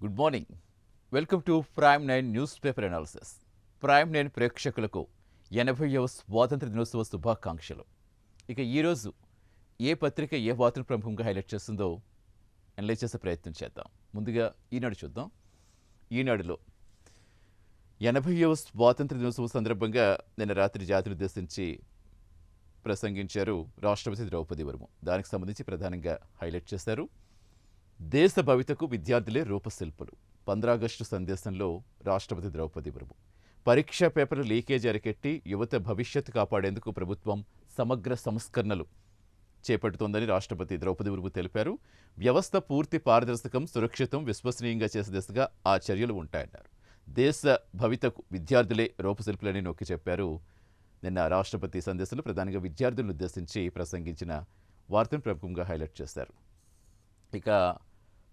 Good morning. Welcome to prime nine news paper analysis. Prime nine ప్రేక్షకులకు 80వ స్వాతంత్ర దినోత్సవ శుభాకాంక్షలు. ఇక ఈరోజు ఏ పత్రిక ఏ వార్తను ప్రముఖంగా హైలైట్ చేస్తుందో అనలైజ్ చేసే ప్రయత్నం చేద్దాం. ముందుగా ఈనాడు చూద్దాం. ఈనాడులో 80వ స్వాతంత్ర దినోత్సవం సందర్భంగా నిన్న రాత్రి జాతిని ఉద్దేశించి ప్రసంగించారు రాష్ట్రపతి ద్రౌపది ముర్ము. దానికి సంబంధించి ప్రధానంగా హైలైట్ చేశారు. దేశ భవితకు విద్యార్థులే రూపశిల్పులు. 15 ఆగస్టు సందేశంలో రాష్ట్రపతి ద్రౌపది ముర్ము పరీక్షా పేపర్లు లీకేజీ అరికెట్టి యువత భవిష్యత్తు కాపాడేందుకు ప్రభుత్వం సమగ్ర సంస్కరణలు చేపడుతోందని రాష్ట్రపతి ద్రౌపది ముర్ము తెలిపారు. వ్యవస్థ పూర్తి పారదర్శకం, సురక్షితం, విశ్వసనీయంగా చేసే దిశగా ఆ చర్యలు ఉంటాయన్నారు. దేశ భవితకు విద్యార్థులే రూపశిల్పులని నొక్కి చెప్పారు. నిన్న రాష్ట్రపతి సందేశంలో ప్రధానంగా విద్యార్థులను ఉద్దేశించి ప్రసంగించిన వార్తను ప్రముఖంగా హైలైట్ చేశారు. ఇక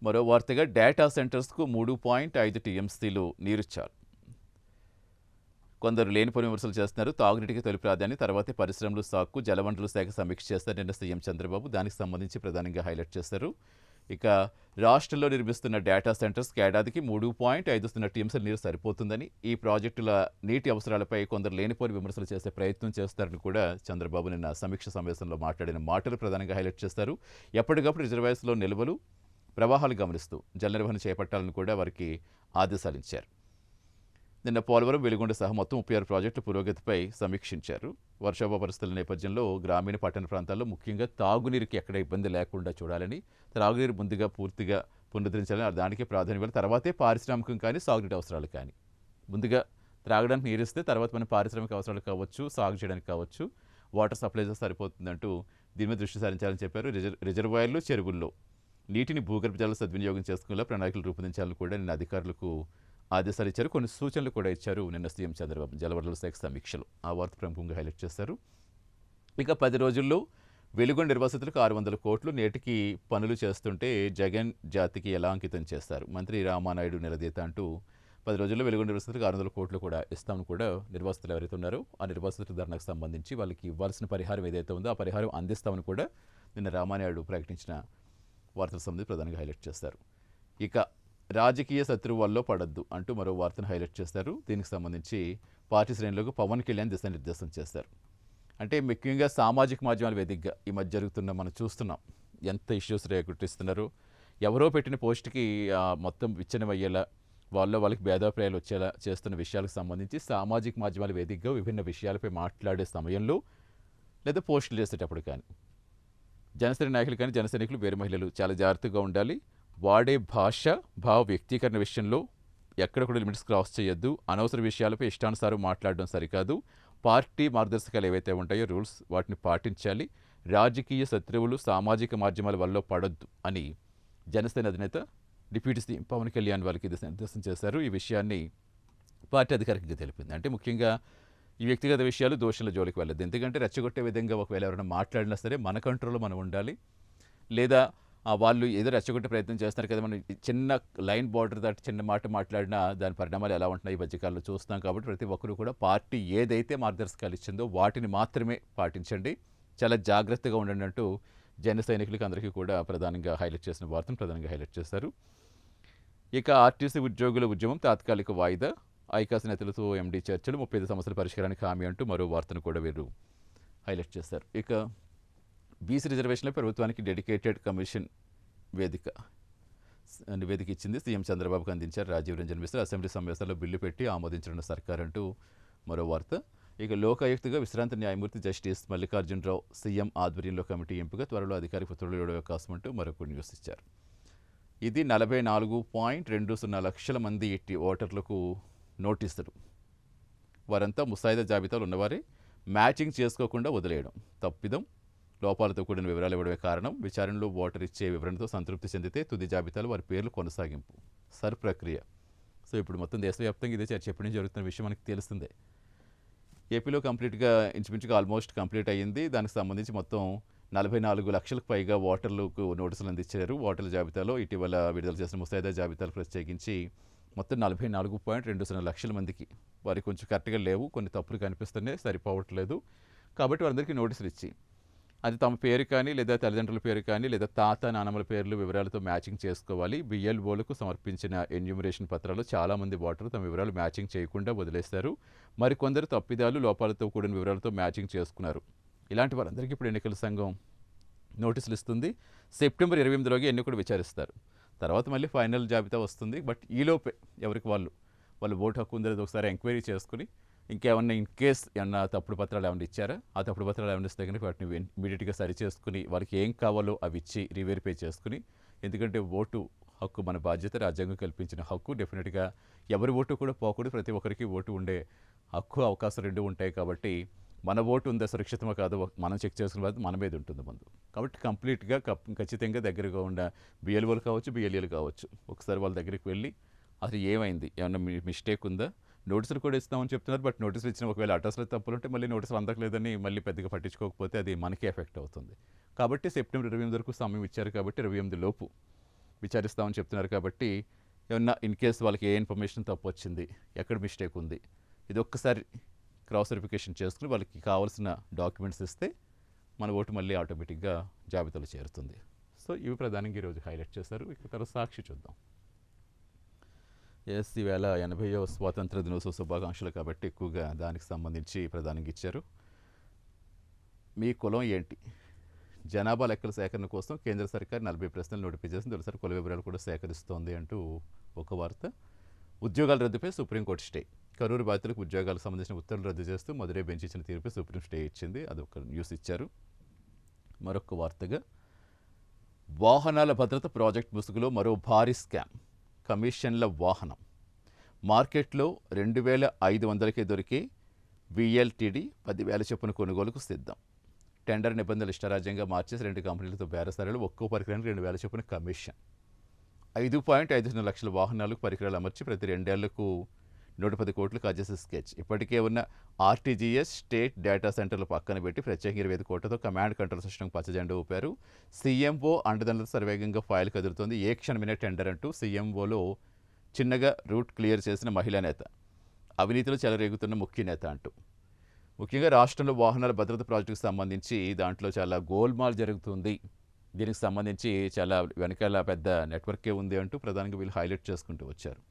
మరో వార్తగా డేటా సెంటర్స్కు 3.5 టీఎంసీలు నీరిచ్చారు. కొందరు లేనిపోని విమర్శలు చేస్తున్నారు. తాగునీటికి తొలి ప్రాధాన్యం, తర్వాతే పరిశ్రమలు, సాగు, జలవనరుల శాఖ సమీక్ష చేస్తారు నిన్న సీఎం చంద్రబాబు. దానికి సంబంధించి ప్రధానంగా హైలైట్ చేశారు. ఇక రాష్ట్రంలో నిర్మిస్తున్న డేటా సెంటర్స్కి ఏడాదికి 3.5 టీఎంసీల నీరు సరిపోతుందని, ఈ ప్రాజెక్టుల నీటి అవసరాలపై కొందరు లేనిపోని విమర్శలు చేసే ప్రయత్నం చేస్తారని కూడా చంద్రబాబు నిన్న సమీక్ష సమావేశంలో మాట్లాడిన మాటలు ప్రధానంగా హైలైట్ చేస్తారు. ఎప్పటికప్పుడు రిజర్వాయర్స్లో నిల్వలు, ప్రవాహాలు గమనిస్తూ జల నిర్వహణ చేపట్టాలని కూడా వారికి ఆదేశాలిచ్చారు. నిన్న పోలవరం, వెలుగొండ సహా మొత్తం 36 ప్రాజెక్టుల పురోగతిపై సమీక్షించారు. వర్షాభావ పరిస్థితుల నేపథ్యంలో గ్రామీణ పట్టణ ప్రాంతాల్లో ముఖ్యంగా తాగునీరుకి ఎక్కడ ఇబ్బంది లేకుండా చూడాలని, త్రాగునీరు ముందుగా పూర్తిగా పునరుద్ధరించాలని, దానికి ప్రాధాన్యం ఇవ్వాలి. తర్వాతే పారిశ్రామికం కానీ సాగునీటి అవసరాలు కానీ. ముందుగా త్రాగడానికి నీరిస్తే తర్వాత మన పారిశ్రామిక అవసరాలు కావచ్చు, సాగు చేయడానికి కావచ్చు, వాటర్ సప్లై సరిపోతుందంటూ దీని మీద దృష్టి సారించాలని చెప్పారు. రిజర్వాయర్లు, చెరువుల్లో నీటిని భూగర్భ జలాలు సద్వినియోగం చేసుకునేలా ప్రణాళికలు రూపొందించాలని కూడా నిన్న అధికారులకు ఆదేశాలు ఇచ్చారు. కొన్ని సూచనలు కూడా ఇచ్చారు నిన్న సీఎం చంద్రబాబు జలవనరుల శాఖ సమీక్షలు. ఆ వార్త ప్రముఖంగా హైలైట్ చేశారు. ఇక 10 రోజుల్లో వెలుగొండ నిర్వాసితులకు 600 కోట్లు నేటికి పనులు చేస్తుంటే జగన్ జాతికి ఎలా అంకితం చేస్తారు? మంత్రి రామానాయుడు నిలదీత అంటూ 10 రోజుల్లో వెలుగొండ నిర్వాసితులకు 600 కోట్లు కూడా ఇస్తామని కూడా నిర్వాసితులు ఎవరైతే ఉన్నారో ఆ నిర్వాసితుల ధరణకు సంబంధించి వాళ్ళకి ఇవ్వాల్సిన పరిహారం ఏదైతే ఉందో ఆ పరిహారం అందిస్తామని కూడా నిన్న రామానాయుడు ప్రకటించిన వార్తల సంబంధించి ప్రధానంగా హైలైట్ చేస్తారు. ఇక రాజకీయ శత్రువు వల్ల పడద్దు అంటూ మరో వార్తను హైలైట్ చేస్తారు. దీనికి సంబంధించి పార్టీ శ్రేణులకు పవన్ కళ్యాణ్ దిశానిర్దేశం చేశారు. అంటే ముఖ్యంగా సామాజిక మాధ్యమాల వేదికగా ఈ మధ్య జరుగుతున్న మనం చూస్తున్నాం ఎంత ఇష్యూస్ రేకెట్టిస్తున్నారు. ఎవరో పెట్టిన పోస్ట్కి మొత్తం విచ్ఛిన్నమయ్యేలా, వాళ్ళకి భేదాభిప్రాయాలు వచ్చేలా చేస్తున్న విషయాలకు సంబంధించి సామాజిక మాధ్యమాల వేదికగా విభిన్న విషయాలపై మాట్లాడే సమయంలో లేదా పోస్టులు చేసేటప్పుడు కానీ జనసేన నాయకులు కానీ జన సైనికులు, వేరే మహిళలు చాలా జాగ్రత్తగా ఉండాలి. వాడే భాష, భావ వ్యక్తీకరణ విషయంలో ఎక్కడ కూడా లిమిట్స్ క్రాస్ చేయొద్దు. అనవసర విషయాలపై ఇష్టానుసారం మాట్లాడడం సరికాదు. పార్టీ మార్గదర్శకాలు ఏవైతే ఉంటాయో రూల్స్ వాటిని పాటించాలి. రాజకీయ శత్రువులు సామాజిక మాధ్యమాల వల్ల పడొద్దు అని జనసేన అధినేత డిప్యూటీ సీఎం పవన్ కళ్యాణ్ వారికి నిర్దేశం చేశారు. ఈ విషయాన్ని పార్టీ అధికారికంగా తెలిపింది. అంటే ముఖ్యంగా ఈ వ్యక్తిగత విషయాలు, దోషుల జోలికి వెళ్ళదు. ఎందుకంటే రెచ్చగొట్టే విధంగా ఒకవేళ ఎవరైనా మాట్లాడినా సరే మన కంట్రోల్లో మనం ఉండాలి. లేదా వాళ్ళు ఏదో రెచ్చగొట్టే ప్రయత్నం చేస్తారు కదా, మనం చిన్న లైన్ బార్డర్ దాటి చిన్న మాట మాట్లాడినా దాని పరిణామాలు ఎలా ఉంటున్నాయి ఈ మధ్యకాలంలో చూస్తున్నాం. కాబట్టి ప్రతి ఒక్కరు కూడా పార్టీ ఏదైతే మార్గదర్శకాలు ఇచ్చిందో వాటిని మాత్రమే పాటించండి, చాలా జాగ్రత్తగా ఉండండి అంటూ జన సైనికులకి అందరికీ కూడా ప్రధానంగా హైలైట్ చేసిన వార్తను ప్రధానంగా హైలైట్ చేశారు. ఇక ఆర్టీసీ ఉద్యోగుల ఉద్యమం తాత్కాలిక వాయిదా, ఐకాస నేతలతో ఎండీ చర్చలు, 35 సమస్యల పరిష్కారానికి హామీ అంటూ మరో వార్తను కూడా వీరు హైలైట్ చేశారు. ఇక బీసీ రిజర్వేషన్లో ప్రభుత్వానికి డెడికేటెడ్ కమిషన్ నివేదిక ఇచ్చింది. సీఎం చంద్రబాబుకు అందించారు రాజీవ్ రంజన్ మిశ్రా. అసెంబ్లీ సమావేశాల్లో బిల్లు పెట్టి ఆమోదించనున్న సర్కార్ అంటూ మరో వార్త. ఇక లోకాయుక్తగా విశ్రాంత న్యాయమూర్తి జస్టిస్ మల్లికార్జునరావు సీఎం ఆధ్వర్యంలో కమిటీ ఎంపిక, త్వరలో అధికారిక ఉత్తర్వులు ఇవ్వడం అవకాశం అంటూ మరొక న్యూస్ ఇచ్చారు. ఇది 44.20 లక్షల మంది ఓటర్లకు నోటీసులు. వారంతా ముసాయిదా జాబితాలు ఉన్నవారే. మ్యాచింగ్ చేసుకోకుండా వదిలేయడం తప్పిదం, లోపాలతో కూడిన వివరాలు ఇవ్వడమే కారణం. విచారణలో ఓటర్ ఇచ్చే వివరణతో సంతృప్తి చెందితే తుది జాబితాలో వారి పేర్లు కొనసాగింపు. సర్ ప్రక్రియ. సో ఇప్పుడు మొత్తం దేశవ్యాప్తంగా ఇదే చర్చ ఎప్పటి నుంచి జరుగుతున్న విషయం మనకి తెలుస్తుంది. ఏపీలో కంప్లీట్గా ఇంచుమించుగా ఆల్మోస్ట్ కంప్లీట్ అయ్యింది. దానికి సంబంధించి మొత్తం 44 లక్షలకు పైగా ఓటర్లకు నోటీసులు అందించారు. ఓటర్ల జాబితాలో ఇటీవల విడుదల చేసిన ముసాయిదా జాబితాలు ప్రత్యేకించి మొత్తం 44.20 లక్షల మందికి వారి కొంచెం కరెక్ట్గా లేవు, కొన్ని తప్పులు కనిపిస్తున్నాయి, సరిపోవట్లేదు. కాబట్టి వారందరికీ నోటీసులు ఇచ్చి అది తమ పేరు కానీ లేదా తల్లిదండ్రుల పేరు కానీ లేదా తాత నానమ్మల పేర్లు వివరాలతో మ్యాచింగ్ చేసుకోవాలి. బిఎల్ఓలకు సమర్పించిన ఎన్యూమరేషన్ పత్రాలు చాలామంది ఓటర్లు తమ వివరాలు మ్యాచింగ్ చేయకుండా వదిలేస్తారు. మరికొందరు తప్పిదాలు లోపాలతో కూడిన వివరాలతో మ్యాచింగ్ చేసుకున్నారు. ఇలాంటి వారందరికీ ఇప్పుడు ఎన్నికల సంఘం నోటీసులు ఇస్తుంది. సెప్టెంబర్ 28లోగా ఎన్నికలు విచారిస్తారు. తర్వాత మళ్ళీ ఫైనల్ జాబితా వస్తుంది. బట్ ఈలోపే ఎవరికి వాళ్ళు ఓటు హక్కు ఉందో ఒకసారి ఎంక్వైరీ చేసుకుని ఇంకేమన్నా ఇన్ కేస్ ఏమన్నా తప్పుడు పత్రాలు ఏమైనా ఇచ్చారా, ఆ తప్పుడు పత్రాలు ఏమైనా ఇస్తే కనుక వాటిని ఇమీడియట్గా సరి చేసుకుని వాళ్ళకి ఏం కావాలో అవి ఇచ్చి రీవెరిఫై చేసుకుని, ఎందుకంటే ఓటు హక్కు మన బాధ్యత, రాజ్యాంగం కల్పించిన హక్కు. డెఫినెట్గా ఎవరి ఓటు కూడా పోకూడదు. ప్రతి ఒక్కరికి ఓటు ఉండే హక్కు అవకాశం రెండు ఉంటాయి. కాబట్టి మన ఓటు ఉందా సురక్షితమో కాదో మనం చెక్ చేసుకున్న బాధ్యత మన మీద ఉంటుంది ముందు. కాబట్టి కంప్లీట్గా ఖచ్చితంగా దగ్గరగా ఉన్న బిఎల్ఓలు కావచ్చు, బిఎల్ఏలు కావచ్చు, ఒకసారి వాళ్ళ దగ్గరికి వెళ్ళి అసలు ఏమైంది, ఏమన్నా మిస్టేక్ ఉందా, నోటీసులు కూడా ఇస్తామని చెప్తున్నారు. బట్ నోటీసులు ఇచ్చిన ఒకవేళ అడ్రస్లో తప్పులు ఉంటే మళ్ళీ నోటీసులు అందట్లేదని మళ్ళీ పెద్దగా పట్టించుకోకపోతే అది మనకే ఎఫెక్ట్ అవుతుంది. కాబట్టి సెప్టెంబర్ 28 వరకు సమయం ఇచ్చారు. కాబట్టి 28 లోపు విచారిస్తామని చెప్తున్నారు. కాబట్టి ఏమన్నా ఇన్ కేస్ వాళ్ళకి ఏ ఇన్ఫర్మేషన్ తప్పు వచ్చింది, ఎక్కడ మిస్టేక్ ఉంది, ఇది ఒక్కసారి క్రాస్ వెరిఫికేషన్ చేసుకుని వాళ్ళకి కావాల్సిన డాక్యుమెంట్స్ ఇస్తే మన ఓటు మళ్ళీ ఆటోమేటిక్గా జాబితాలో చేరుతుంది. సో ఇవి ప్రధానంగా ఈరోజు హైలైట్ చేశారు. ఇక తర్వాత సాక్షి చూద్దాం. ఎస్, ఈవేళ 80వ స్వాతంత్ర దినోత్సవ శుభాకాంక్షలు కాబట్టి ఎక్కువగా దానికి సంబంధించి ప్రధానంగా ఇచ్చారు. మీ కులం ఏంటి? జనాభా లెక్కల సేకరణ కోసం కేంద్ర సర్కార్ 40 ప్రశ్నలు నోటిఫై చేసింది. తొలిసారి కుల వివరాలు కూడా సేకరిస్తోంది అంటూ ఒక వార్త. ఉద్యోగాల రద్దుపై సుప్రీంకోర్టు స్టే. కరూరు బాధితులకు ఉద్యోగాలకు సంబంధించిన ఉత్తర్వులు రద్దు చేస్తూ మదురై బెంచ్ ఇచ్చిన తీర్పుపై సుప్రీం స్టే ఇచ్చింది. అదొక న్యూస్ ఇచ్చారు. మరొక వార్తగా వాహనాల భద్రత ప్రాజెక్ట్ ముసుగులో మరో భారీ స్కామ్. కమిషన్ల వాహనం మార్కెట్లో 2500కే దొరికే విఎల్టీడీ 10,000 చొప్పున కొనుగోలుకు సిద్ధం. టెండర్ నిబంధనలు ఇష్టారాజ్యంగా మార్చేసి 2 కంపెనీలతో బేరసారాలు, ఒక్కో పరికరానికి 2,000 చొప్పున కమిషన్. 5.52 లక్షల వాహనాలకు పరికరాలు అమర్చి ప్రతి 2 ఏళ్లకు 110 కోట్లు కాజేసే స్కెచ్. ఇప్పటికే ఉన్న ఆర్టీజీఎస్ స్టేట్ డేటా సెంటర్లు పక్కన పెట్టి ప్రత్యేక 25 కోట్లతో కమాండ్ కంట్రోల్ సిస్టమ్ పచ్చజెండా ఊపారు. సీఎంఓ అండదండలతో సర్వేగంగా ఫైల్ కదులుతోంది. ఏ క్షణమైన టెండర్ అంటూ సీఎంఓలో చిన్నగా రూట్ క్లియర్ చేసిన మహిళా నేత, అవినీతిలో చెలరేగుతున్న ముఖ్య నేత అంటూ. ముఖ్యంగా రాష్ట్రంలో వాహనాల భద్రత ప్రాజెక్టుకు సంబంధించి దాంట్లో చాలా గోల్మాల్ జరుగుతుంది, దీనికి సంబంధించి చాలా వెనకాల పెద్ద నెట్వర్కే ఉంది అంటూ ప్రధానంగా వీళ్ళు హైలైట్ చేసుకుంటూ వచ్చారు.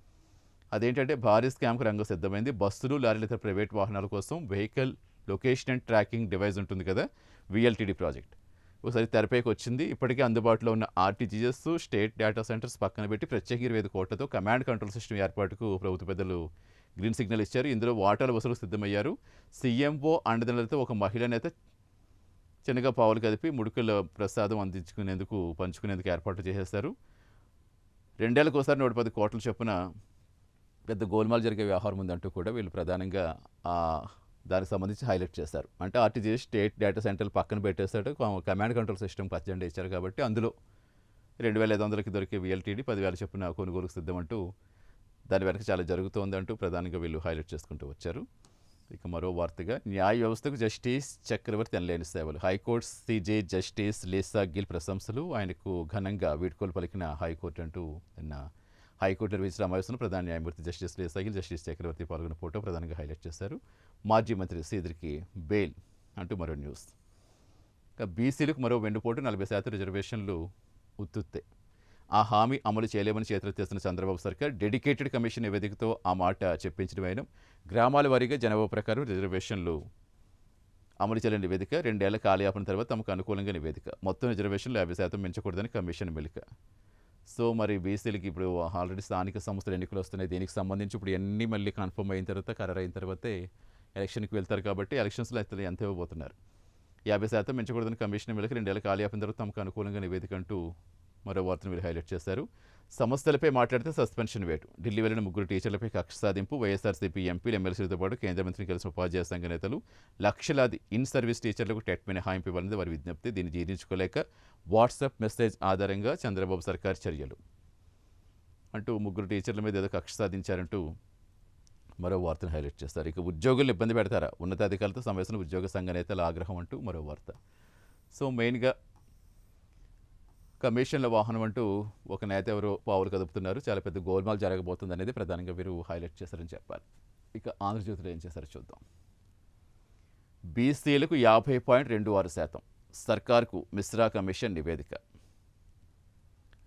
అదేంటంటే భారీ స్కామ్కు రంగం సిద్ధమైంది. బస్సులు, లారీలు, ఇతర ప్రైవేట్ వాహనాల కోసం vehicle location and tracking device ఉంటుంది కదా, విఎల్టీడీ ప్రాజెక్ట్ ఒకసారి తెరపైకి వచ్చింది. ఇప్పటికే అందుబాటులో ఉన్న ఆర్టీజీఎస్ స్టేట్ డేటా సెంటర్స్ పక్కన పెట్టి ప్రత్యేక 25 కోట్లతో కమాండ్ కంట్రోల్ సిస్టమ్ ఏర్పాటుకు ప్రభుత్వ పెద్దలు గ్రీన్ సిగ్నల్ ఇచ్చారు. ఇందులో వాటాల వసూలు సిద్ధమయ్యారు. సీఎంఓ అండదండలతో ఒక మహిళా నేత చిన్నగా పావులు కదిపి ముడుకుల ప్రసాదం పంచుకునేందుకు ఏర్పాట్లు చేసేశారు. 2 ఏళ్లకు ఒకసారి 110 కోట్ల చొప్పున పెద్ద గోల్మాల్ జరిగే వ్యవహారం ఉందంటూ కూడా వీళ్ళు ప్రధానంగా దానికి సంబంధించి హైలైట్ చేశారు. అంటే ఆర్టీజీఎస్ స్టేట్ డేటా సెంటర్లు పక్కన పెట్టేశాడు, కమాండ్ కంట్రోల్ సిస్టమ్ పచ్చజెండా ఇచ్చారు. కాబట్టి అందులో 2,500కి దొరికే విఎల్టీడీ 10,000 చొప్పున కొనుగోలుకు సిద్ధమంటూ దాని వెనక చాలా జరుగుతోందంటూ ప్రధానంగా వీళ్ళు హైలైట్ చేసుకుంటూ వచ్చారు. ఇక మరో వార్తగా న్యాయ వ్యవస్థకు జస్టిస్ చక్రవర్తి ఎనలేని సేవలు. High court CJ justice Lisa Gill ప్రశంసలు. ఆయనకు ఘనంగా వీడ్కోలు పలికిన హైకోర్టు అంటూ నిన్న హైకోర్టు నిర్వహించిన సమావేశంలో ప్రధాన న్యాయమూర్తి జస్టిస్ లీసా గిల్, జస్టిస్ చక్రవర్తి పాల్గొన్న ఫోటో ప్రధానంగా హైలైట్ చేశారు. మాజీ మంత్రి సీదరికి బెయిల్ అంటూ మరో న్యూస్. ఇక బీసీలకు మరో వెన్నుపోటు, 40% రిజర్వేషన్లు ఉత్తుత్తే. ఆ హామీ అమలు చేయలేమని చేతులెత్తేస్తున్న చంద్రబాబు సర్కార్ డెడికేటెడ్ కమిషన్ నివేదికతో ఆ మాట చెప్పించడం. గ్రామాల వారీగా జనాభా ప్రకారం రిజర్వేషన్లు అమలు చేయలేని నివేదిక. 2 ఏళ్ల కాలయాపన తర్వాత తమకు అనుకూలంగా నివేదిక. మొత్తం రిజర్వేషన్లు 50% మించకూడదని కమిషన్ మెలిక. సో మరి బీసీలకి ఇప్పుడు ఆల్రెడీ స్థానిక సంస్థల ఎన్నికలు వస్తున్నాయి. దీనికి సంబంధించి ఇప్పుడు ఎన్ని మళ్ళీ కన్ఫర్మ్ అయిన తర్వాత, ఖరారు అయిన తర్వాతే ఎలక్షన్కి వెళ్తారు. కాబట్టి ఎలక్షన్స్లో అయితే ఎంత ఇవ్వబోతున్నారు. 50% మించకూడదని కమిషన్ మెలిక. 2 ఏళ్ల కాలయాపన తర్వాత తమకు అనుకూలంగా నివేదిక అంటూ మరో వార్తను వీళ్ళు హైలైట్ చేశారు. సమస్యలపై మాట్లాడితే సస్పెన్షన్ వేటు. ఢిల్లీ వెళ్లిన 3 టీచర్లపై కక్ష సాధింపు. వైఎస్ఆర్సీపీ ఎంపీలు, ఎమ్మెల్సీలతో పాటు కేంద్ర మంత్రిని కలిసిన ఉపాధ్యాయ సంఘ నేతలు. లక్షలాది ఇన్ సర్వీస్ టీచర్లకు టెట్ మినహాయింపు ఇవ్వాలని వారి విజ్ఞప్తి. దీన్ని జీర్ణించుకోలేక వాట్సాప్ మెసేజ్ ఆధారంగా చంద్రబాబు సర్కార్ చర్యలు అంటూ 3 టీచర్ల మీద ఏదో కక్ష సాధించారంటూ మరో వార్తను హైలైట్ చేస్తారు. ఇక ఉద్యోగులను ఇబ్బంది పెడతారా? ఉన్నతాధికారులతో సమావేశంలో ఉద్యోగ సంఘ నేతల ఆగ్రహం అంటూ మరో వార్త. సో మెయిన్గా కమిషన్ల వాహనం అంటూ ఒక నేత ఎవరో పావులు కదుపుతున్నారు. చాలా పెద్ద గోల్మాల్ జరగబోతుంది అనేది ప్రధానంగా వీరు హైలైట్ చేశారని చెప్పాలి. ఇక ఆంధ్రజ్యోతిలో ఏం చేశారో చూద్దాం. బీసీలకు 50.26%. సర్కార్కు మిశ్రా కమిషన్ నివేదిక.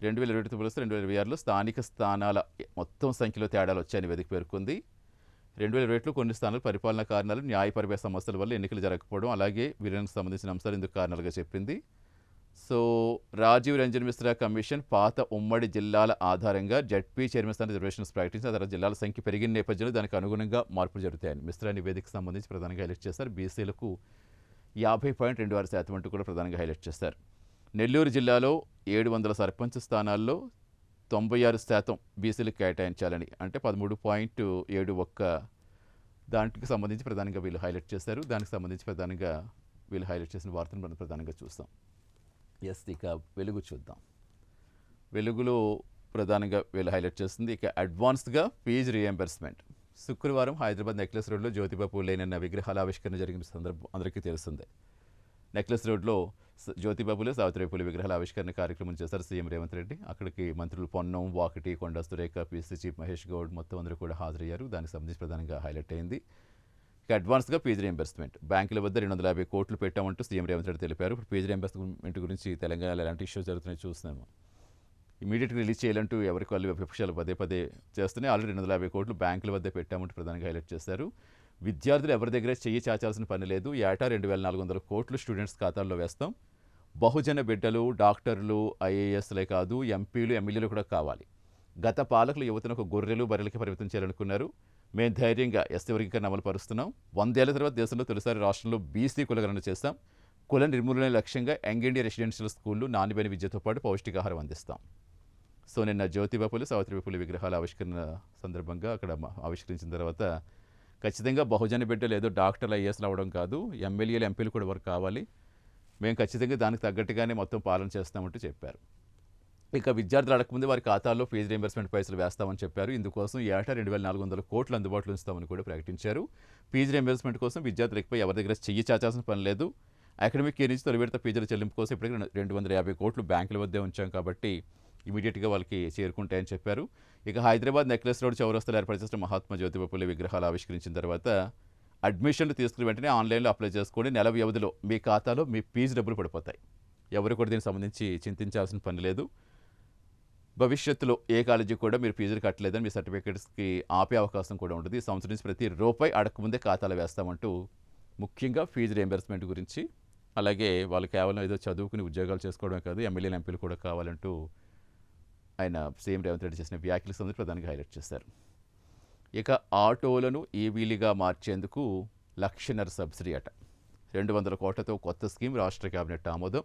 2021 పోలిస్తే 2026లో స్థానిక స్థానాల మొత్తం సంఖ్యలో తేడాలు వచ్చాయని నివేదిక పేర్కొంది. 2021లో కొన్ని స్థానాలు పరిపాలనా కారణాలు, న్యాయపరమైన సమస్యల వల్ల ఎన్నికలు జరగకపోవడం, అలాగే వీరికి సంబంధించిన అంశాలు ఇందుకు కారణాలుగా చెప్పింది. సో రాజీవ్ రంజన్ మిశ్రా కమిషన్ పాత ఉమ్మడి జిల్లాల ఆధారంగా జడ్పీ చైర్మన్ స్థానం రిజర్వేషన్స్ ప్రకటించిన తర్వాత జిల్లాల సంఖ్య పెరిగిన నేపథ్యంలో దానికి అనుగుణంగా మార్పులు జరుగుతాయని మిశ్రా నివేదికకు సంబంధించి ప్రధానంగా హైలైట్ చేశారు. బీసీలకు 50.26% అంటూ కూడా ప్రధానంగా హైలైట్ చేశారు. నెల్లూరు జిల్లాలో 700 సర్పంచ్ స్థానాల్లో 96% బీసీలకు కేటాయించాలని, అంటే 13.71 దానికి సంబంధించి ప్రధానంగా వీళ్ళు హైలైట్ చేశారు. దానికి సంబంధించి ప్రధానంగా వీళ్ళు హైలైట్ చేసిన వార్తను మనం ప్రధానంగా చూస్తాం. ఇక వెలుగు చూద్దాం. వెలుగులో ప్రధానంగా వీళ్ళు హైలైట్ చేస్తుంది ఇక అడ్వాన్స్డ్గా ఫీజు రీఎంబర్స్మెంట్. శుక్రవారం హైదరాబాద్ నెక్లెస్ రోడ్లో జ్యోతిబా పూలేనన్న విగ్రహాల ఆవిష్కరణ జరిగిన సందర్భం అందరికీ తెలిసిందే. నెక్లెస్ రోడ్లో జ్యోతిబా పూలే, సావిత్రి పూలే విగ్రహాల ఆవిష్కరణ కార్యక్రమం చేశారు సీఎం రేవంత్ రెడ్డి. అక్కడికి మంత్రులు పొన్నం, వాకిటి, కొండా సురేఖ, పీసీ చీఫ్ మహేష్ గౌడ్ మొత్తం అందరూ కూడా హాజరయ్యారు. దానికి సంబంధించి ప్రధానంగా హైలైట్ అయింది ఇక అడ్వాన్స్గా ఫీజు రీఎంబర్స్మెంట్. బ్యాంకుల వద్ద 250 కోట్లు పెట్టామంటూ సీఎం రేవంత్ రెడ్డి తెలిపారు. ఇప్పుడు ఫీజు రీఎంబర్స్మెంట్ గురించి తెలంగాణలో ఎలాంటి ఇష్యూస్ జరుగుతున్నాయో చూస్తున్నాము. ఇమీడియట్గా రిలీజ్ చేయాలంటూ ఎవరికి వాళ్ళు విపక్షాలు పదే చేస్తూనే ఆల్రెడీ 250 కోట్లు బ్యాంకుల వద్ద పెట్టామంటూ ప్రధానంగా హైలైట్ చేశారు. విద్యార్థులు ఎవరి దగ్గర చెయ్యి చాచాల్సిన పని లేదు. ఏటా 2,400 కోట్లు స్టూడెంట్స్ ఖాతాల్లో వేస్తాం. బహుజన బిడ్డలు, డాక్టర్లు, ఐఏఎస్లే కాదు ఎంపీలు, ఎమ్మెల్యేలు కూడా కావాలి. గత పాలకులు యువతను ఒక గొర్రెలు, బర్రెలకి పరిమితం చేయాలనుకున్నారు. మేము ధైర్యంగా ఎస్టీ వర్గీకరణ అమలు పరుస్తున్నాం. 100 ఏళ్ల తర్వాత దేశంలో తొలిసారి రాష్ట్రంలో బీసీ కులగణన చేస్తాం. కుల నిర్మూలన లక్ష్యంగా యంగ్ ఇండియా రెసిడెన్షియల్ స్కూళ్లు నాణ్యమైన విద్యతో పాటు పౌష్టికాహారం అందిస్తాం. సో నిన్న జ్యోతిబా పూలే, సావిత్రి పూలే విగ్రహాల ఆవిష్కరణ సందర్భంగా అక్కడ ఆవిష్కరించిన తర్వాత ఖచ్చితంగా బహుజన బిడ్డలు ఏదో డాక్టర్లు, ఐఏఎస్లు అవ్వడం కాదు, ఎమ్మెల్యేలు, ఎంపీలు కూడా వారు కావాలి. మేము ఖచ్చితంగా దానికి తగ్గట్టుగానే మొత్తం పాలన చేస్తామంటూ చెప్పారు. ఇక విద్యార్థులు అడగకముందే వారి ఖాతాల్లో ఫీజు రీయింబర్స్మెంట్ పైసలు వేస్తామని చెప్పారు. ఇందుకోసం ఏటా 2,400 కోట్లు అందుబాటులో ఉంచుతామని కూడా ప్రకటించారు. ఫీజు రీయింబర్స్మెంట్ కోసం విద్యార్థులు ఎక్కువ ఎవరి దగ్గర చెయ్యి చాచాల్సిన పని లేదు. అకాడమిక్ ఇయర్ నుంచి తొలి విడత ఫీజుల చెల్లింపు కోసం ఇప్పటికీ 250 కోట్లు బ్యాంకుల వద్దే ఉంచాం కాబట్టి ఇమీడియట్గా వాళ్ళకి చేరుకుంటాయని చెప్పారు. ఇక హైదరాబాద్ నెక్లెస్ రోడ్ చౌరస్తాలో ఏర్పాటు చేసిన మహాత్మా జ్యోతిబా పూలే విగ్రహాలు ఆవిష్కరించిన తర్వాత అడ్మిషన్లు తీసుకుని వెంటనే ఆన్లైన్లో అప్లై చేసుకోండి. నెల వ్యవధిలో మీ ఖాతాలో మీ ఫీజు డబ్బులు పడిపోతాయి. ఎవరు కూడా దీనికి సంబంధించి చింతించాల్సిన పని లేదు. భవిష్యత్తులో ఏ కాలేజీ కూడా మీరు ఫీజులు కట్టలేదని మీ సర్టిఫికేట్స్కి ఆపే అవకాశం కూడా ఉంటుంది. ఈ సంవత్సరం నుంచి ప్రతి రూపాయి అడగకముందే ఖాతాలో వేస్తామంటూ ముఖ్యంగా ఫీజు రీయింబర్స్మెంట్ గురించి, అలాగే వాళ్ళు కేవలం ఏదో చదువుకుని ఉద్యోగాలు చేసుకోవడమే కాదు, ఎమ్మెల్యేలు, ఎంపీలు కూడా కావాలంటూ ఆయన సీఎం రేవంత్ రెడ్డి చేసిన వ్యాఖ్యలు సందర్భంగా ప్రధానంగా హైలైట్ చేశారు. ఇక ఆటోలను ఈవీలుగా మార్చేందుకు 1,00,000 సబ్సిడీ అట. 200 కోట్లతో కొత్త స్కీమ్ రాష్ట్ర కేబినెట్ ఆమోదం.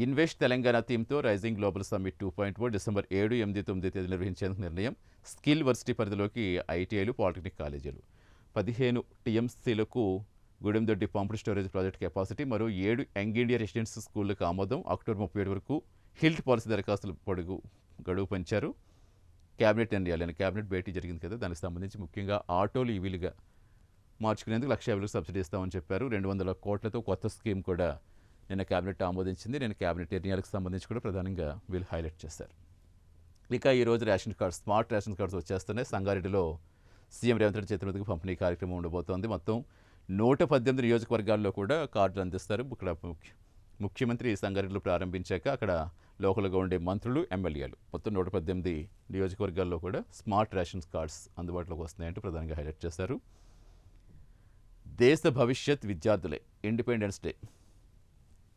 ఇన్వెస్ట్ తెలంగాణ థీమ్తో రైజింగ్ గ్లోబల్ సమ్మిట్ 2.0 డిసెంబర్ 7, 8, 9 తేదీలు నిర్వహించేందుకు నిర్ణయం. స్కిల్ వర్సిటీ పరిధిలోకి ఐటీఐలు, పాలిటెక్నిక్ కాలేజీలు. 15 టీఎంసీలకు Gudemdoddi pumped storage project capacity. మరో 7 యంగ్ ఇండియా రెసిడెన్స్ స్కూళ్లకు ఆమోదం. అక్టోబర్ 37 వరకు హిల్ట్ పాలసీ దరఖాస్తుల పొడుగు గడువు పెంచారు. క్యాబినెట్ నిర్ణయాలు, క్యాబినెట్ భేటీ జరిగింది కదా, దానికి సంబంధించి ముఖ్యంగా ఆటోలు ఈవీలుగా మార్చుకునేందుకు 1,50,000 సబ్సిడీ ఇస్తామని చెప్పారు. 200 కోట్లతో కొత్త స్కీమ్ కూడా నిన్న క్యాబినెట్ ఆమోదించింది. నేను క్యాబినెట్ నిర్ణయాలకు సంబంధించి కూడా ప్రధానంగా వీళ్ళు హైలైట్ చేశారు. ఇక ఈరోజు ration cards, smart ration cards వచ్చేస్తున్నాయి. సంగారెడ్డిలో సీఎం రేవంత్ రెడ్డి చేతుల మీదుగా పంపిణీ కార్యక్రమం ఉండబోతోంది. మొత్తం 118 నియోజకవర్గాల్లో కూడా కార్డులు అందిస్తారు. ఇక్కడ ముఖ్యమంత్రి సంగారెడ్డిలో ప్రారంభించాక అక్కడ లోకల్గా ఉండే మంత్రులు, ఎమ్మెల్యేలు మొత్తం 118 నియోజకవర్గాల్లో కూడా స్మార్ట్ రేషన్ కార్డ్స్ అందుబాటులోకి వస్తున్నాయంటూ ప్రధానంగా హైలైట్ చేశారు. దేశ భవిష్యత్ విద్యార్థులే. ఇండిపెండెన్స్ డే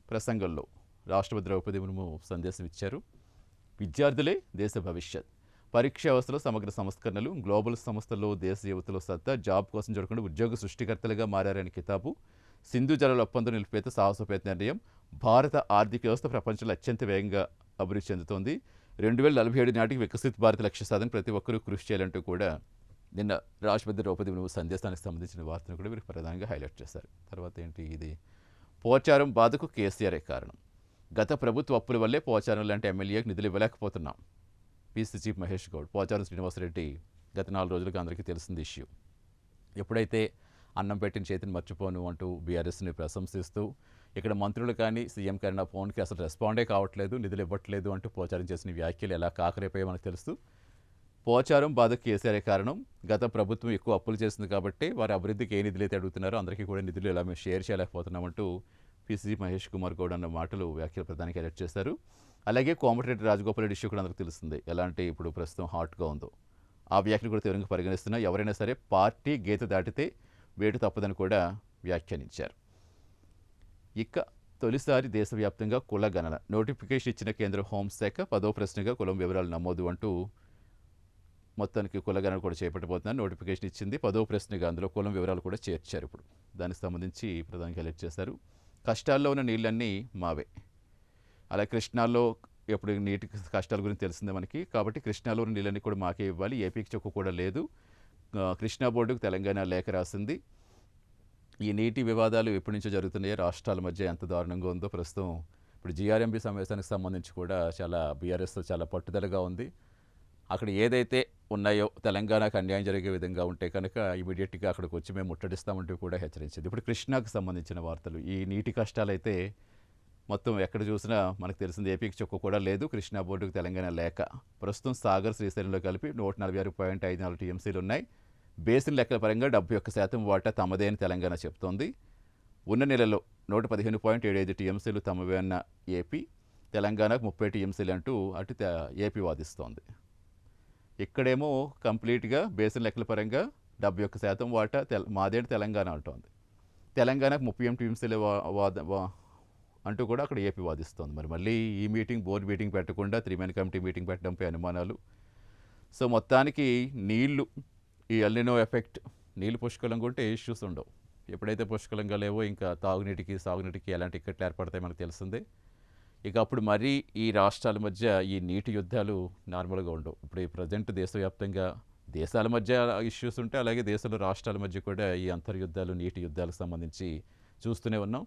ప్రసంగంలో రాష్ట్రపతి ద్రౌపది ముర్ము సందేశం ఇచ్చారు. విద్యార్థులే దేశ భవిష్యత్. పరీక్షా వ్యవస్థలో సమగ్ర సంస్కరణలు, గ్లోబల్ సంస్థల్లో దేశ యువతలో సత్తా, జాబ్ కోసం జరగకుండా ఉద్యోగ సృష్టికర్తలుగా మారారని కితాబు. సింధు జలాల ఒప్పందం నిలిపేత సాహసోపేత నిర్ణయం. భారత ఆర్థిక వ్యవస్థ ప్రపంచంలో అత్యంత వేగంగా అభివృద్ధి చెందుతోంది. 2047 నాటికి వికసిత్ భారత్ లక్ష్య సాధన ప్రతి ఒక్కరూ కృషి చేయాలంటూ కూడా నిన్న రాష్ట్రపతి ద్రౌపది ముర్ము సందేశానికి సంబంధించిన వార్తను కూడా వీరు ప్రధానంగా హైలైట్ చేశారు. తర్వాత ఏంటి ఇది? పోచారం బాధకు కేసీఆరే కారణం. గత ప్రభుత్వ అప్పుల వల్లే పోచారం లాంటి ఎమ్మెల్యేకి నిధులు ఇవ్వలేకపోతున్నాం. PC chief Mahesh Goud. పోచారం శ్రీనివాసరెడ్డి గత 4 రోజులుగా అందరికీ తెలిసింది ఇష్యూ. ఎప్పుడైతే అన్నం పెట్టిన చేతిని మర్చిపోను అంటూ బీఆర్ఎస్ని ప్రశంసిస్తూ ఇక్కడ మంత్రులు కానీ సీఎం కానీ నా ఫోన్కి అసలు రెస్పాండే కావట్లేదు, నిధులు ఇవ్వట్లేదు అంటూ పోచారం చేసిన వ్యాఖ్యలు ఎలా కాకరైపోయో మనకు తెలుసు. పోచారం బాధకు కేసీఆర్ కారణం. గత ప్రభుత్వం ఎక్కువ అప్పులు చేసింది కాబట్టి వారి అభివృద్ధికి ఏ నిధులు అయితే అడుగుతున్నారో అందరికీ కూడా నిధులు ఎలా మేము షేర్ చేయలేకపోతున్నామంటూ పిసిసి మహేష్ కుమార్ గౌడ్ అన్న మాటలు వ్యాఖ్యలు ప్రధానికి హైలైట్ చేశారు. అలాగే కోమటిరెడ్డి రాజగోపాల్ రెడ్డి ఇష్యూ కూడా అందరికీ తెలిసిందే, ఎలాంటి ఇప్పుడు ప్రస్తుతం హాట్గా ఉందో. ఆ వ్యాఖ్యలు కూడా తీవ్రంగా పరిగణిస్తున్నా, ఎవరైనా సరే పార్టీ గీత దాటితే వేటు తప్పదని కూడా వ్యాఖ్యానించారు. ఇక తొలిసారి దేశవ్యాప్తంగా కుల గణన నోటిఫికేషన్ ఇచ్చిన కేంద్ర హోంశాఖ 10వ ప్రశ్నగా కులం వివరాలు నమోదు అంటూ మొత్తానికి కుల గణన కూడా చేపట్టబోతున్నారు. నోటిఫికేషన్ ఇచ్చింది 10వ ప్రశ్నగా, అందులో కులం వివరాలు కూడా చేర్చారు. ఇప్పుడు దానికి సంబంధించి ప్రధానంగా హైలైట్ చేశారు. కష్టాల్లో ఉన్న నీళ్ళన్నీ మావే. అలా కృష్ణాలో ఎప్పుడు నీటి కష్టాల గురించి తెలిసిందే మనకి, కాబట్టి కృష్ణాలో ఉన్న నీళ్ళన్నీ కూడా మాకే ఇవ్వాలి, ఏపీకి చొక్కు కూడా లేదు. కృష్ణా బోర్డుకు తెలంగాణ లేఖ రాసింది. ఈ నీటి వివాదాలు ఎప్పటి నుంచో జరుగుతున్నాయో, రాష్ట్రాల మధ్య ఎంత దారుణంగా ఉందో. ప్రస్తుతం ఇప్పుడు జీఆర్ఎంబీ సమావేశానికి సంబంధించి కూడా చాలా బీఆర్ఎస్తో చాలా పట్టుదలగా ఉంది. అక్కడ ఏదైతే ఉన్నాయో తెలంగాణకు అన్యాయం జరిగే విధంగా ఉంటే కనుక ఇమీడియట్గా అక్కడికి వచ్చి మేము ముట్టడిస్తామంటూ కూడా హెచ్చరించింది. ఇప్పుడు కృష్ణాకు సంబంధించిన వార్తలు, ఈ నీటి కష్టాలైతే మొత్తం ఎక్కడ చూసినా మనకు తెలిసింది, ఏపీకి చొక్కు కూడా లేదు, కృష్ణా బోర్డుకు తెలంగాణ లేక. ప్రస్తుతం సాగర్ శ్రీశైలంలో కలిపి 146.54 టీఎంసీలు ఉన్నాయి. బేసిన్ లెక్కల పరంగా 71% వాటా తమదే అని తెలంగాణ చెప్తోంది. ఉన్న నెలలో 115.75 టీఎంసీలు తమవే అన్న ఏపీ, తెలంగాణకు 30 టీఎంసీలు అంటూ అటు ఏపీ వాదిస్తోంది. ఇక్కడేమో కంప్లీట్గా బేసిన్ లెక్కల పరంగా 71% వాటా మాదేంటి తెలంగాణ అంటోంది. తెలంగాణకు 30 టీఎంసీలు అంటూ కూడా అక్కడ ఏపీ వాదిస్తోంది. మరి మళ్ళీ ఈ మీటింగ్, బోర్డు మీటింగ్ పెట్టకుండా 3 మెన్ కమిటీ మీటింగ్ పెట్టడంపై అనుమానాలు. సో మొత్తానికి నీళ్లు, ఈ ఎల్నినో ఎఫెక్ట్, నీళ్ళు పుష్కలంగా ఉంటే ఇష్యూస్ ఉండవు. ఎప్పుడైతే పుష్కలంగా లేవో ఇంకా తాగునీటికి సాగునీటికి ఎలాంటి ఇక్కట్లు ఏర్పడతాయి మనకు తెలిసిందే. ఇక అప్పుడు మరీ ఈ రాష్ట్రాల మధ్య ఈ నీటి యుద్ధాలు నార్మల్గా ఉండవు. ఇప్పుడు ఈ ప్రజెంట్ దేశవ్యాప్తంగా దేశాల మధ్య ఇష్యూస్ ఉంటాయి, అలాగే దేశంలో రాష్ట్రాల మధ్య కూడా ఈ అంతర్యుద్ధాలు, నీటి యుద్ధాలకు సంబంధించి చూస్తూనే ఉన్నాం.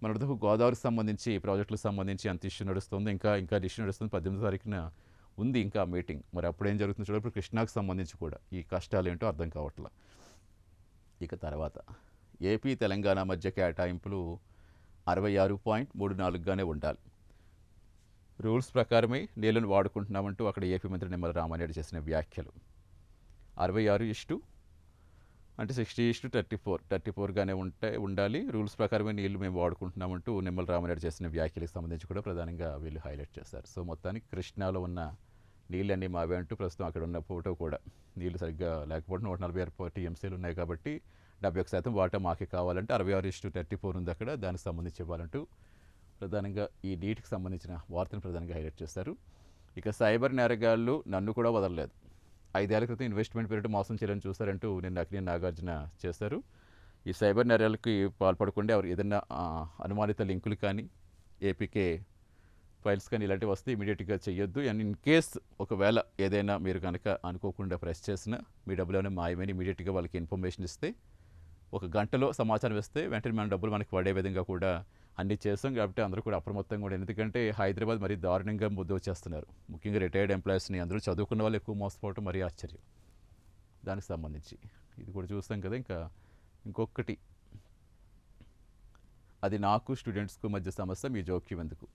మన వద్దకు గోదావరికి సంబంధించి ప్రాజెక్టులకు సంబంధించి అంత ఇష్యూ నడుస్తుంది, ఇంకా ఇష్యూ నడుస్తుంది. 18వ తారీఖున ఉంది ఇంకా మీటింగ్. మరి అప్పుడు ఏం జరుగుతుందో చూడ. ఇప్పుడు కృష్ణాకు సంబంధించి కూడా ఈ కష్టాలు ఏంటో అర్థం కావట్లా. ఇక తర్వాత ఏపీ తెలంగాణ మధ్య కేటాయింపులు 66.34గానే ఉండాలి. రూల్స్ ప్రకారమే నీళ్ళను వాడుకుంటున్నామంటూ అక్కడ ఏపీ మంత్రి నిమ్మల రామారెడ్డి చేసిన వ్యాఖ్యలు. 66 అంటే 60:34గానే ఉండాలి. రూల్స్ ప్రకారమే నీళ్లు మేము వాడుకుంటున్నామంటూ నిమ్మల రామారెడ్డి చేసిన వ్యాఖ్యలకు సంబంధించి కూడా ప్రధానంగా వీళ్ళు హైలైట్ చేశారు. సో మొత్తానికి కృష్ణాలో ఉన్న నీళ్ళన్నీ మావే అంటూ ప్రస్తుతం అక్కడ ఉన్న ఫోటో కూడా నీళ్ళు సరిగ్గా లేకపోవడం 146 టీఎంసీలు ఉన్నాయి కాబట్టి 71% వాటా మాకే కావాలంటే 66:34 ఉంది అక్కడ, దానికి సంబంధించి ఇవ్వాలంటూ ప్రధానంగా ఈ నీటికి సంబంధించిన వార్తను ప్రధానంగా హైలైట్ చేశారు. ఇక సైబర్ నేరగాళ్ళు నన్ను కూడా వదలలేదు, 5 ఏళ్ల క్రితం ఇన్వెస్ట్మెంట్ పీరియడ్ మోసం చేయాలని చూశారంటూ నిన్న అక్కినేని నాగార్జున చేశారు. ఈ సైబర్ నేరాలకి పాల్పడకుండా ఎవరు ఏదైనా అనుమానిత లింకులు కానీ ఏపీకే ఫైల్స్ కానీ ఇలాంటివి వస్తే ఇమీడియట్గా చేయొద్దు. అండ్ ఇన్ కేస్ ఒకవేళ ఏదైనా మీరు కనుక అనుకోకుండా ప్రెస్ చేసినా మీ డబ్బులు ఏమైనా మాయమని ఇమీడియట్గా వాళ్ళకి ఇన్ఫర్మేషన్ ఇస్తే, 1 గంటలో సమాచారం ఇస్తే వెంటనే మన డబ్బులు మనకి పడే విధంగా కూడా అన్నీ చేస్తాం. కాబట్టి అందరూ కూడా అప్రమత్తంగా కూడా, ఎందుకంటే హైదరాబాద్ మరీ దారుణంగా ముద్ద వచ్చేస్తున్నారు. ముఖ్యంగా రిటైర్డ్ ఎంప్లాయీస్ని, అందరూ చదువుకున్న వాళ్ళు ఎక్కువ మోసపోవటం మరీ ఆశ్చర్యం. దానికి సంబంధించి ఇది కూడా చూస్తాం కదా. ఇంకా ఇంకొకటి, అది నాకు స్టూడెంట్స్కు మధ్య సమస్య, మీ జోక్యం ఎందుకు.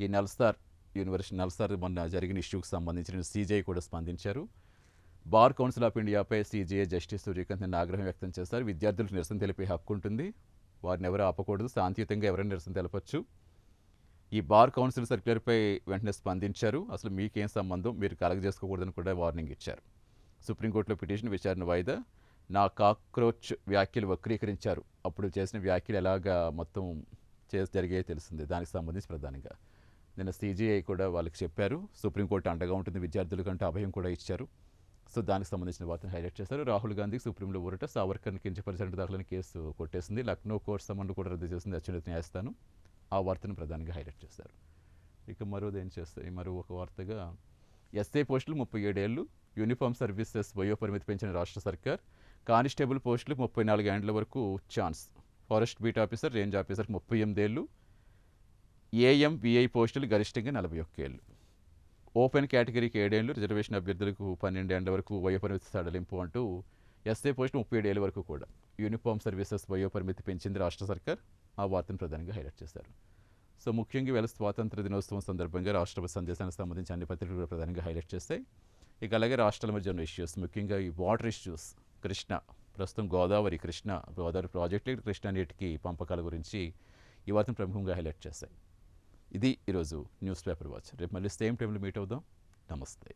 ఈ నల్సార్ యూనివర్సిటీ, నల్సార్ మొన్న జరిగిన ఇష్యూకి సంబంధించిన సీజీఐ కూడా స్పందించారు. బార్ కౌన్సిల్ ఆఫ్ ఇండియాపై సీజీఐ జస్టిస్ సూర్యకాంత్ నిన్న ఆగ్రహం వ్యక్తం చేశారు. విద్యార్థులకు నిరసన తెలిపే హక్కు ఉంటుంది, వారిని ఎవరు ఆపకూడదు, శాంతియుతంగా ఎవరైనా నిరసన తెలపచ్చు. ఈ బార్ కౌన్సిల్ సర్క్యులర్పై వెంటనే స్పందించారు. అసలు మీకేం సంబంధం, మీరు కలగజేసుకోకూడదని కూడా వార్నింగ్ ఇచ్చారు. సుప్రీంకోర్టులో పిటిషన్ విచారణ వాయిదా. నా కాక్రోచ్ వ్యాఖ్యలు వక్రీకరించారు, అప్పుడు చేసిన వ్యాఖ్యలు ఎలాగా మొత్తం జరిగాయో తెలిసిందే. దానికి సంబంధించి ప్రధానంగా నిన్న సీజీఐ కూడా వాళ్ళకి చెప్పారు, సుప్రీంకోర్టు అండగా ఉంటుంది విద్యార్థులకంటే అభయం కూడా ఇచ్చారు. సో దానికి సంబంధించిన వార్తను హైలైట్ చేశారు. రాహుల్ గాంధీకి సుప్రీంలో ఊరట, సావర్కర్ని కించపరిచినట్టు దాఖలైన కేసు కొట్టేసింది. లక్నో కోర్టు సమన్లు కూడా రద్దు చేసింది అత్యున్నత న్యాయస్థానం. ఆ వార్తను ప్రధానంగా హైలైట్ చేశారు. ఇక మరో ఒక వార్తగా, ఎస్ఐ పోస్టులు 37 ఏళ్లు, యూనిఫామ్ సర్వీసెస్ వయోపరిమితి పెంచిన రాష్ట్ర సర్కార్. కానిస్టేబుల్ పోస్టులకు 34 ఏండ్ల వరకు chance. Forest beat officer, range ఆఫీసర్కి 38 ఏళ్లు. ఏఎం విఐ పోస్టులు గరిష్టంగా 41 ఏళ్లు. ఓపెన్ కేటగిరీకి 7 ఏళ్లు, రిజర్వేషన్ అభ్యర్థులకు 12 ఏండ్ల వరకు వయోపరిమితి సడలింపు అంటూ ఎస్ఐ పోస్టు 37 ఏళ్ల వరకు కూడా యూనిఫామ్ సర్వీసెస్ వయోపరిమితి పెంచింది రాష్ట్ర సర్కార్. ఆ వార్తను ప్రధానంగా హైలైట్ చేశారు. సో ముఖ్యంగా వేళ స్వాతంత్ర దినోత్సవం సందర్భంగా రాష్ట్రపతి సందేశానికి సంబంధించి అన్ని పత్రికలు కూడా ప్రధానంగా హైలైట్ చేస్తాయి. ఇక అలాగే రాష్ట్రాల మధ్య ఉన్న ఇష్యూస్, ముఖ్యంగా ఈ వాటర్ ఇష్యూస్, కృష్ణ, ప్రస్తుతం గోదావరి ప్రాజెక్టు కృష్ణా నీటికి పంపకాల గురించి ఈ వార్తను ప్రముఖంగా హైలైట్ చేశాయి. ఇది ఈరోజు న్యూస్ పేపర్ వాచ్. రేపు మళ్ళీ సేమ్ టైంలో మీట్ అవుదాం. నమస్తే.